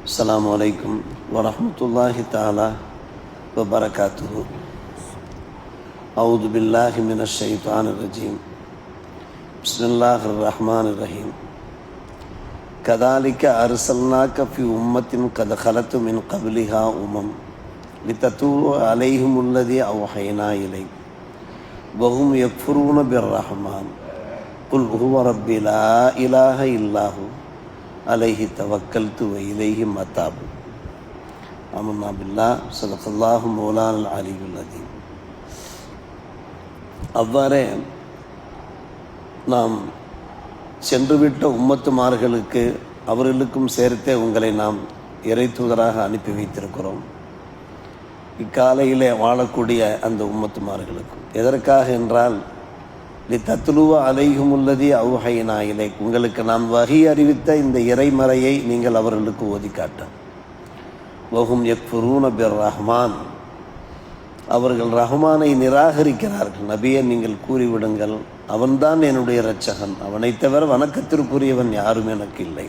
அஸ்ஸலாமு அலைக்கும் வரஹ்மத்துல்லாஹி தஆலா வபரகாத்துஹு. அஊது பில்லாஹி மினஷ் ஷைத்தானிர் ரஜீம். பிஸ்மில்லாஹிர் ரஹ்மானிர் ரஹீம். கதாலிக அர்ஸல்னாக ஃபி உம்மத்தின் கத் கலத்து மின் கப்லிஹா உமம் லிததூ அலைஹிமுல்லதி அவ்ஹைனா இலைக் வஹும் யக்ஃபுரூன பிர்ரஹ்மான் குல் ஹுவ ரப்பி லா இலாஹ இல்லாஹு அலைஹி தவக்கல்து வ இலைஹி மத்தாபு. ஆமன்னா பில்லாஹ் ஸதகல்லாஹு மௌலானல் அலியுல் அதீம். அவ்வாறே நாம் சென்றுவிட்ட உம்மத்துமார்களுக்கு அவர்களுக்கும் சேர்த்தே உங்களை நாம் இறை தூதராக அனுப்பி வைத்திருக்கிறோம். இக்காலையிலே வாழக்கூடிய அந்த உம்மத்துமார்களுக்கும் எதற்காக என்றால் லிதத்லுவ அலைஹிமுல்லதி அவ்ஹைனா இலைக், உங்களுக்கு நாம் வஹி அறிவித்த இந்த இறைமறையை நீங்கள் அவர்களுக்கு ஓதி காட்ட. வஹும் யக்ஃபுரூன பிர்ரஹ்மான், அவர்கள் ரஹ்மானை நிராகரிக்கிறார்கள். நபியை நீங்கள் கூறிவிடுங்கள், அவன்தான் என்னுடைய இரட்சகன், அவனைத் தவிர வணக்கத்திற்குரியவன் யாரும் எனக்கு இல்லை,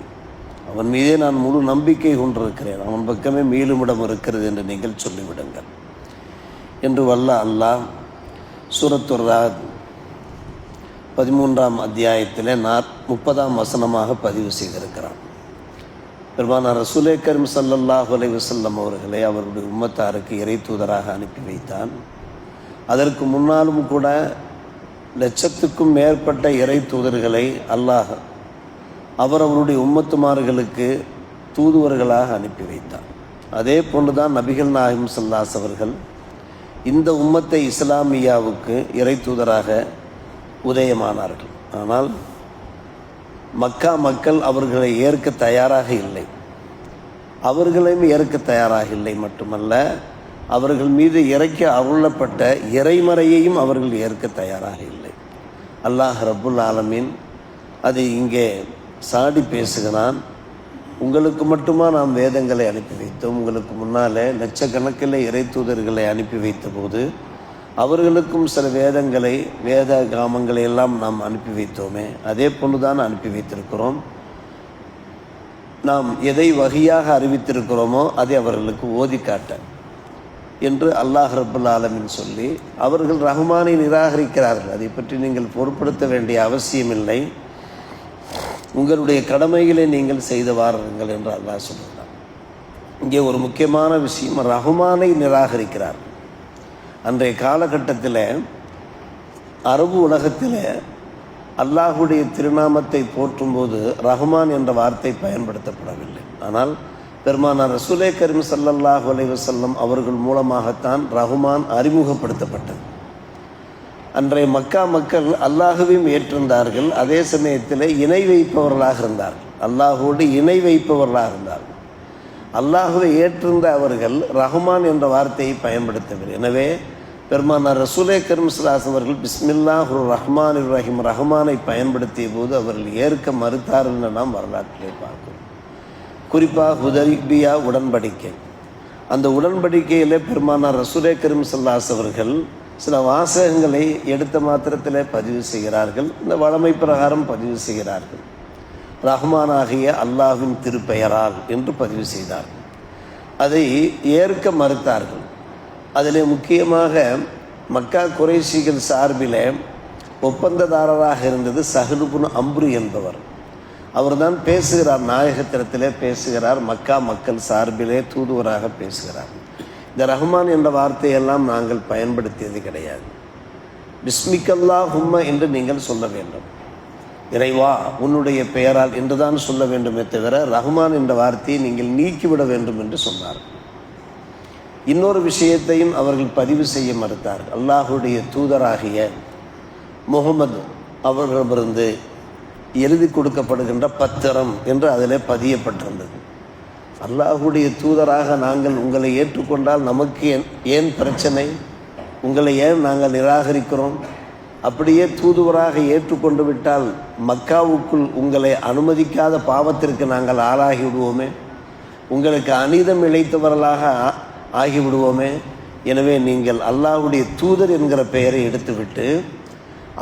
அவன் மீதே நான் முழு நம்பிக்கை கொண்டிருக்கிறேன், அவன் பக்கமே மீளுமிடம் இருக்கிறது என்று நீங்கள் சொல்லிவிடுங்கள் என்று வல்ல அல்லாஹ் சூரத்துர் ராத் 13ஆம் அத்தியாயத்தில் 30ஆம் வசனமாக பதிவு செய்திருக்கிறான். பெருமானார் ரசூலே கரீம் ஸல்லல்லாஹு அலைஹி வஸல்லம் அவர்களை அவருடைய உம்மத்தாருக்கு இறை தூதராக அனுப்பி வைத்தான். அதற்கு முன்னாலும் கூட லட்சத்துக்கும் மேற்பட்ட இறை தூதர்களை அல்லாஹ் அவருடைய உம்மத்துமார்களுக்கு தூதுவர்களாக அனுப்பி வைத்தார். அதே போன்றுதான் நபிகள் நாயகம் ஸல்லல்லாஹு அவர்கள் இந்த உம்மத்தை இஸ்லாமியாவுக்கு இறை தூதராக உதயமானார்கள். ஆனால் மக்கா மக்கள் அவர்களை ஏற்க தயாராக இல்லை, அவர்களையும் ஏற்க தயாராக இல்லை. மட்டுமல்ல, அவர்கள் மீது இறக்கி அருளப்பட்ட இறைமறையையும் அவர்கள் ஏற்க தயாராக இல்லை. அல்லாஹ் ரப்புல் ஆலமீன் அதை இங்கே சாடி பேசுகிறான். உங்களுக்கு மட்டுமா நாம் வேதங்களை அனுப்பி வைத்தோம், உங்களுக்கு முன்னாலே லட்சக்கணக்கில் இறை தூதர்களை அனுப்பி வைத்த போது அவர்களுக்கும் சில வேதங்களை வேத கிராமங்களை எல்லாம் நாம் அனுப்பி வைத்தோமே, அதே போன்றுதான் அனுப்பி வைத்திருக்கிறோம். நாம் எதை வகையாக அறிவித்திருக்கிறோமோ அதை அவர்களுக்கு ஓதி காட்ட என்று அல்லாஹ் ரப்புல் ஆலமீன் சொல்லி, அவர்கள் ரஹ்மானை நிராகரிக்கிறார்கள், அதை பற்றி நீங்கள் பொருட்படுத்த வேண்டிய அவசியமில்லை, உங்களுடைய கடமைகளை நீங்கள் செய்து வாருங்கள் என்று அல்லாஹ் சொல்கிறார். இங்கே ஒரு முக்கியமான விஷயம், ரஹ்மானை நிராகரிக்கிறார். அன்றைய காலகட்டத்தில் அரபு உலகத்தில் அல்லாஹுடைய திருநாமத்தை போற்றும்போது ரஹ்மான் என்ற வார்த்தை பயன்படுத்தப்படவில்லை. ஆனால் பெருமானார் ரசூலே கரீம் ஸல்லல்லாஹு அலைஹி வஸல்லம் அவர்கள் மூலமாகத்தான் ரஹ்மான் அறிமுகப்படுத்தப்பட்டது. அன்றைய மக்கா மக்கள் அல்லாஹுவையும் ஏற்றிருந்தார்கள், அதே சமயத்தில் இணை வைப்பவர்களாக இருந்தார்கள், அல்லாஹோடு இணை வைப்பவர்களாக இருந்தார்கள். அல்லாஹுவை ஏற்றிருந்த அவர்கள் ரஹ்மான் என்ற வார்த்தையை பயன்படுத்தவில்லை. எனவே பெருமானார் ரசூலே கரீம் ஸல்லல்லாஹு அவர்கள் பிஸ்மில்லாஹிர் ரஹ்மானிர் ரஹீம் ரஹ்மானை பயன்படுத்திய போது அவர்கள் ஏற்க மறுத்தார்கள் என்று நாம் வரலாற்றிலே பார்க்கிறோம். குறிப்பாக ஹுதைபியா உடன்படிக்கை, அந்த உடன்படிக்கையில் பெருமானார் ரசூலே கரீம் ஸல்லல்லாஹு அவர்கள் சில வாசகங்களை எடுத்த மாத்திரத்தில் பதிவு செய்கிறார்கள். இந்த வழமை பிரகாரம் பதிவு செய்கிறார்கள். ரஹ்மானாகிய அல்லாஹ்வின் திருப்பெயரால் என்று பதிவு செய்தார்கள். அதை ஏற்க மறுத்தார்கள். அதில் முக்கியமாக மக்கா குறைஷிகள் சார்பில் ஒப்பந்ததாரராக இருந்தது சஹ்ல் இப்னு அம்ரு என்பவர். அவர்தான் பேசுகிறார், நாயகத்திடத்திலே பேசுகிறார், மக்கா மக்கள் சார்பிலே தூதுவராக பேசுகிறார். இந்த ரஹ்மான் என்ற வார்த்தையெல்லாம் நாங்கள் பயன்படுத்தியது கிடையாது, பிஸ்மிக்கல்லாஹும்ம என்று நீங்கள் சொல்ல வேண்டும், இறைவா உன்னுடைய பெயரால் என்றுதான் சொல்ல வேண்டுமே தவிர ரஹ்மான் என்ற வார்த்தையை நீங்கள் நீக்கிவிட வேண்டும் என்று சொன்னார். இன்னொரு விஷயத்தையும் அவர்கள் பதிவு செய்ய மறுத்தார்கள். அல்லாஹுடைய தூதராகிய முகமது அவர்களிடமிருந்து எழுதி கொடுக்கப்படுகின்ற பத்திரம் என்று அதில் பதியப்பட்டிருந்தது. அல்லாஹுடைய தூதராக நாங்கள் உங்களை ஏற்றுக்கொண்டால் நமக்கு ஏன் பிரச்சனை, உங்களை ஏன் நாங்கள் நிராகரிக்கிறோம், அப்படியே தூதுவராக ஏற்றுக்கொண்டு விட்டால் மக்காவுக்குள் உங்களை அனுமதிக்காத பாவத்திற்கு நாங்கள் ஆளாகி விடுவோமே, உங்களுக்கு அநீதம் இழைத்தவர்களாக ஆகிவிடுவோமே. எனவே நீங்கள் அல்லாஹ்வுடைய தூதர் என்கிற பெயரை எடுத்துவிட்டு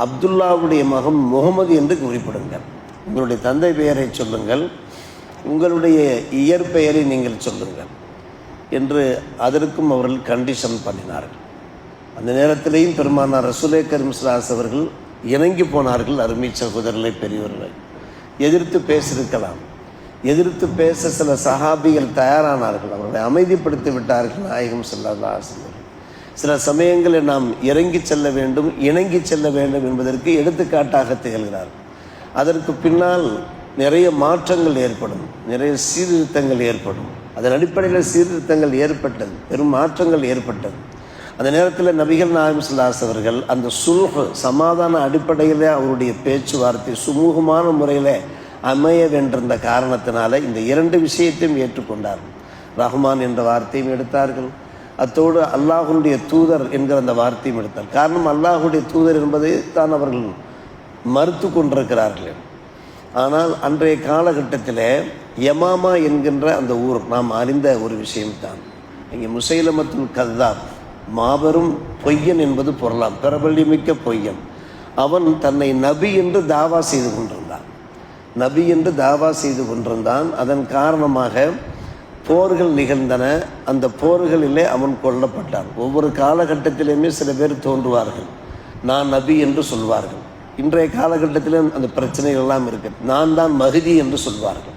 அப்துல்லாவுடைய மகன் முகமது என்று குறிப்பிடுங்கள், உங்களுடைய தந்தை பெயரை சொல்லுங்கள், உங்களுடைய இயற்பெயரை நீங்கள் சொல்லுங்கள் என்று அதற்கும் அவர்கள் கண்டிஷன் பண்ணினார்கள். அந்த நேரத்திலேயும் பெருமானார் ரசூலே கரீம் ஸல்லல்லாஹு அலைஹி வஸல்லம் அவர்கள் இணங்கி போனார்கள். அருமை சகோதரர்களை, பெரியவர்களை எதிர்த்து பேசியிருக்கலாம். எதிர்த்து பேச சில சஹாபிகள் தயாரானார்கள். அவர்களை அமைதிப்படுத்தி விட்டார்கள் நாயகம் ஸல்லல்லாஹு அலைஹி வஸல்லம். சில சமயங்களில் நாம் இறங்கி செல்ல வேண்டும், இணங்கி செல்ல வேண்டும் என்பதற்கு எடுத்துக்காட்டாக திகழ்கிறார். அதற்கு பின்னால் நிறைய மாற்றங்கள் ஏற்படும், நிறைய சீர்திருத்தங்கள் ஏற்படும். அதன் அடிப்படையில் சீர்திருத்தங்கள் ஏற்பட்டது, பெரும் மாற்றங்கள் ஏற்பட்டது. அந்த நேரத்தில் நபிகள் நாயகம் ஸல்லல்லாஹு அலைஹி அவர்கள் அந்த சுல்ஹ், சமாதான அடிப்படையில் அவருடைய பேச்சுவார்த்தை சுமூகமான முறையில் அமைய வென்றிருந்த காரணத்தினால இந்த இரண்டு விஷயத்தையும் ஏற்றுக்கொண்டார்கள். ரஹ்மான் என்ற வார்த்தையும் எடுத்தார்கள், அத்தோடு அல்லாஹுடைய தூதர் என்கிற அந்த வார்த்தையும் எடுத்தார். காரணம், அல்லாஹுடைய தூதர் என்பதை தான் அவர்கள் மறுத்து கொண்டிருக்கிறார்கள். ஆனால் அன்றைய காலகட்டத்தில் யமாமா என்கின்ற அந்த ஊர் நாம் அறிந்த ஒரு விஷயம்தான். இங்கே முசைலமத்துல் கذாப், மாபெரும் பொய்யன் என்பது பொருளாம், பிரபல்யமிக்க பொய்யன். அவன் தன்னை நபி என்று தாவா செய்து கொண்டிருந்தான். நபி என்று தாவா செய்து கொண்டிருந்தான். அதன் காரணமாக போர்கள் நிகழ்ந்தன. அந்த போர்களிலே அவன் கொல்லப்பட்டான். ஒவ்வொரு காலகட்டத்திலுமே சில பேர் தோன்றுவார்கள், நான் நபி என்று சொல்வார்கள். இன்றைய காலகட்டத்திலும் அந்த பிரச்சனைகள் எல்லாம் இருக்குது. நான் தான் மஹ்தி என்று சொல்வார்கள்.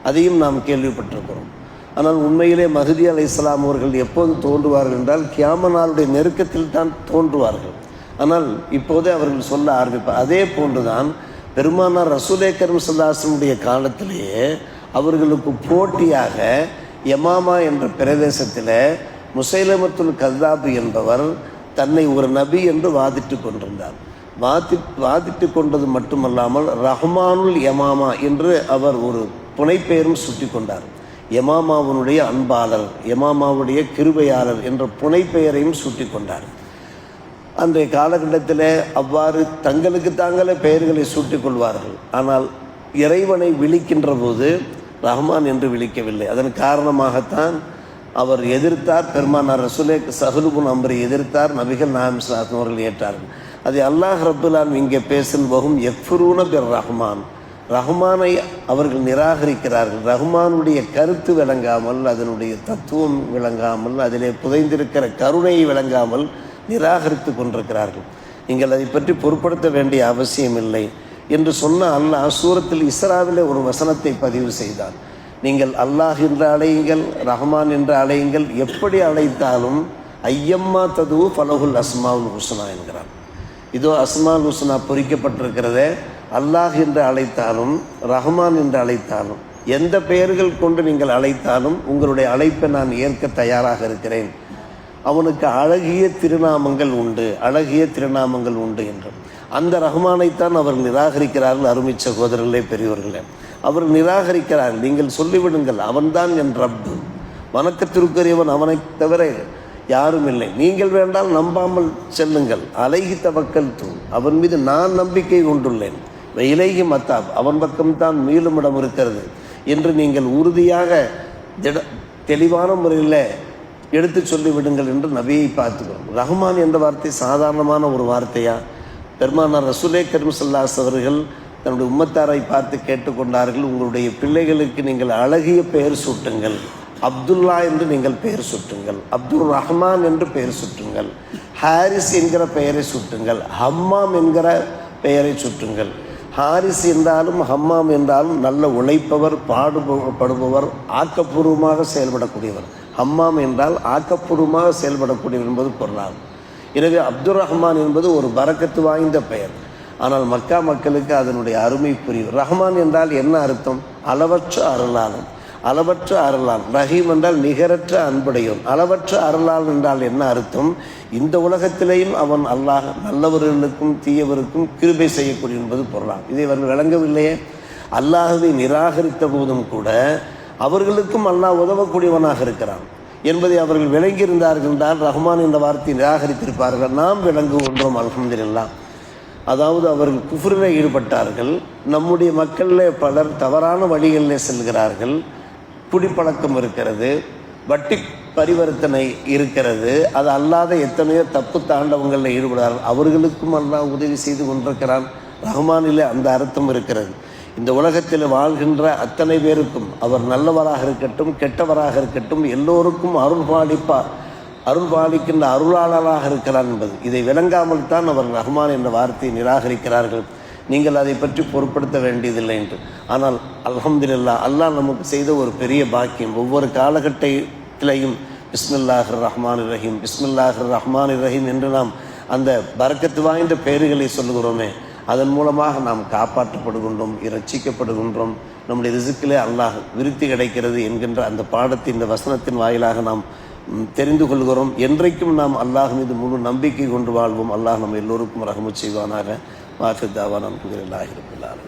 அதையும் நாம் கேள்விப்பட்டிருக்கிறோம். ஆனால் உண்மையிலே மஹ்தி அலைஹிஸ்ஸலாம் அவர்கள் எப்போது தோன்றுவார்கள் என்றால் கியாமத் நாளுடைய நெருக்கத்தில் தான் தோன்றுவார்கள். ஆனால் இப்போதே அவர்கள் சொல்ல ஆரம்பிப்பார். அதே போன்றுதான் பெருமானார் ரசூலே கரீம் ஸல்லல்லாஹு அலைஹி வஸல்லம் காலத்திலேயே அவர்களுக்கு போட்டியாக யமாமா என்ற பிரதேசத்தில் முசைலமத்துல் கذாப் என்பவர் தன்னை ஒரு நபி என்று வாதிட்டு கொண்டிருந்தார். வாதிட்டு கொண்டது மட்டுமல்லாமல் ரஹ்மானுல் யமாமா என்று அவர் ஒரு புனைப்பெயரும் சுட்டி கொண்டார். யமாமாவுடைய அன்பாளர், யமாமாவுடைய கிருபையாளர் என்ற புனைப்பெயரையும் சூட்டி கொண்டார். அன்றைய காலகட்டத்தில் அவ்வாறு தங்களுக்கு தாங்களே பெயர்களை சூட்டிக் கொள்வார்கள். ஆனால் இறைவனை விழிக்கின்ற போது ரஹ்மான் என்று விழிக்கவில்லை. அதன் காரணமாகத்தான் அவர் எதிர்த்தார். பெருமானார் ரசூலே சஹலுபுன் அம்ரை எதிர்த்தார். நபிகள் நாயகம் ஸல்லல்லாஹு அலைஹி அவர்கள் ஏற்றார்கள். அதை அல்லாஹ் ரப்புல் ஆலமீன் இங்கே பேசும் யஃப்ரூன பிர் ரஹ்மான், ரஹ்மானை அவர்கள் நிராகரிக்கிறார்கள். ரஹ்மானுடைய கருத்து விளங்காமல், அதனுடைய தத்துவம் விளங்காமல், அதிலே புதைந்திருக்கிற கருணையை விளங்காமல் நிராகரித்து கொண்டிருக்கிறார்கள். நீங்கள் அதை பற்றி பொருட்படுத்த வேண்டிய அவசியம் இல்லை என்று சொன்ன அல்லாஹ் சூரத்தில் இஸ்ராவிலே ஒரு வசனத்தை பதிவு செய்தார். நீங்கள் அல்லாஹ் என்று அழையுங்கள், ரஹ்மான் என்று அழையுங்கள், எப்படி அழைத்தாலும் ஐயம்மா ததுவு ஃபலஹுல் அஸ்மாவுல் ஹுஸ்னா என்கிறார். இதோ அஸ்மால் ஹுஸ்னா பொறிக்கப்பட்டிருக்கிறதே. அல்லாஹ் என்று அழைத்தாலும் ரஹ்மான் என்று அழைத்தாலும் எந்த பெயர்கள் கொண்டு நீங்கள் அழைத்தாலும் உங்களுடைய அழைப்பை நான் ஏற்க தயாராக இருக்கிறேன். அவனுக்கு அழகிய திருநாமங்கள் உண்டு, அழகிய திருநாமங்கள் உண்டு என்று அந்த ரஹ்மானைத்தான் அவர்கள் நிராகரிக்கிறார்கள். அருமை சகோதரர்களே, பெரியவர்களே, அவர்கள் நிராகரிக்கிறார்கள். நீங்கள் சொல்லிவிடுங்கள், அவன்தான் என் ரப்பு, வணக்கத்திற்குரியவன், அவனை தவிர யாரும் இல்லை. நீங்கள் வேண்டால் நம்பாமல் செல்லுங்கள். அலைஹி தவக்கல்து, அவன் மீது நான் நம்பிக்கை கொண்டுள்ளேன். இலைஹி மத்தாப், அவன் பக்கம்தான் மீளும் இடம் இருக்கிறது என்று நீங்கள் உறுதியாக தெளிவான முறையில் எடுத்து சொல்லிவிடுங்கள் என்று நபியை பார்த்துக்கிறோம். ரஹ்மான் என்ற வார்த்தை சாதாரணமான ஒரு வார்த்தையா? பெருமானார் ரசூலே கரீம் ஸல்லல்லாஹு அலைஹி அவர்கள் தன்னுடைய உம்மத்தாரை பார்த்து கேட்டுக்கொண்டார்கள், உங்களுடைய பிள்ளைகளுக்கு நீங்கள் அழகிய பெயர் சூட்டுங்கள். அப்துல்லா என்று நீங்கள் பெயர் சூட்டுங்கள், அப்துல் ரஹ்மான் என்று பெயர் சூட்டுங்கள், ஹாரிஸ் என்கிற பெயரை சூட்டுங்கள், ஹம்மாம் என்கிற பெயரை சூட்டுங்கள். ஹாரிஸ் என்றாலும் ஹம்மாம் என்றாலும் நல்ல உழைப்பவர், பாடுபடுபவர், ஆக்கப்பூர்வமாக செயல்படக்கூடியவர். ஹம்மாம் என்றால் ஆக்கப்பூர்வமாக செயல்படக்கூடியவர் என்பது பொருளாகும். எனவே அப்துல் ரஹ்மான் என்பது ஒரு பரக்கத்து வாய்ந்த பெயர். ஆனால் மக்கா மக்களுக்கு அதனுடைய அருமை புரியும். ரஹ்மான் என்றால் என்ன அர்த்தம்? அளவற்ற அருளாளன், அளவற்ற அருளான். ரஹீம் என்றால் நிகரற்ற அன்புடையவன். அளவற்ற அருளாளன் என்றால் என்ன அர்த்தம்? இந்த உலகத்திலேயும் அவன் அல்லாஹ் நல்லவர்களுக்கும் தீயவருக்கும் கிருபை செய்யக்கூடிய என்பது பொருளாகும். இதை அவர்கள் விளங்கவில்லையே. அல்லாஹ்வை நிராகரித்த போதும் கூட அவர்களுக்கும் அல்லாஹ் உதவக்கூடியவனாக இருக்கிறான் என்பதை அவர்கள் விளங்கியிருந்தார்கள் என்றால் ரஹ்மான் என்ற வார்த்தையை நிராகரித்திருப்பார்கள். நாம் விளங்குகின்றோம், அல்ஹம்துலில்லாஹ். அதாவது அவர்கள் குஃப்ரில் ஈடுபட்டார்கள். நம்முடைய மக்களில் பலர் தவறான வழிகளில் செல்கிறார்கள். குடிப்பழக்கம் இருக்கிறது, வட்டி பரிவர்த்தனை இருக்கிறது, அது அல்லாத எத்தனையோ தப்பு தாண்டவங்களில் ஈடுபடுகிறார்கள். அவர்களுக்கும் அல்லாஹ் உதவி செய்து கொண்டிருக்கிறான். ரஹ்மானிலே அந்த அர்த்தம் இருக்கிறது. இந்த உலகத்தில் வாழ்கின்ற அத்தனை பேருக்கும் அவர் நல்லவராக இருக்கட்டும் கெட்டவராக இருக்கட்டும் எல்லோருக்கும் அருள் பாலிக்கின்ற அருளாளராக இருக்கிறார் என்பது இதை விளங்காமல் தான் அவர் ரஹ்மான் என்ற வார்த்தையை நிராகரிக்கிறார்கள். நீங்கள் அதை பற்றி பொருட்படுத்த வேண்டியதில்லை என்று. ஆனால் அல்ஹம்துலில்லாஹ், அல்லாஹ் நமக்கு செய்த ஒரு பெரிய பாக்கியம். ஒவ்வொரு காலகட்டத்திலையும் பிஸ்மில்லாஹிர் ரஹ்மானிர் ரஹீம், பிஸ்மில்லாஹிர் ரஹ்மானிர் ரஹீம் என்று நாம் அந்த பரக்கத்து வாய்ந்த பெயர்களை சொல்லுகிறோமே, அதன் மூலமாக நாம் காப்பாற்றப்படுகின்றோம், இரட்சிக்கப்படுகின்றோம். நம்முடைய ரிசுக்கிலே அல்லாஹ் விருத்தி கிடைக்கிறது என்கின்ற அந்த பாடத்தை இந்த வசனத்தின் வாயிலாக நாம் தெரிந்து கொள்கிறோம். என்றைக்கும் நாம் அல்லாஹ் மீது முழு நம்பிக்கை கொண்டு வாழ்வோம். அல்லாஹ் நம்ம எல்லோருக்கும் ரஹ்மத் செய்வானாக. வாஃபிர் தாவானா அல்ஹம்துலில்லாஹி ரப்பில் ஆலமீன்.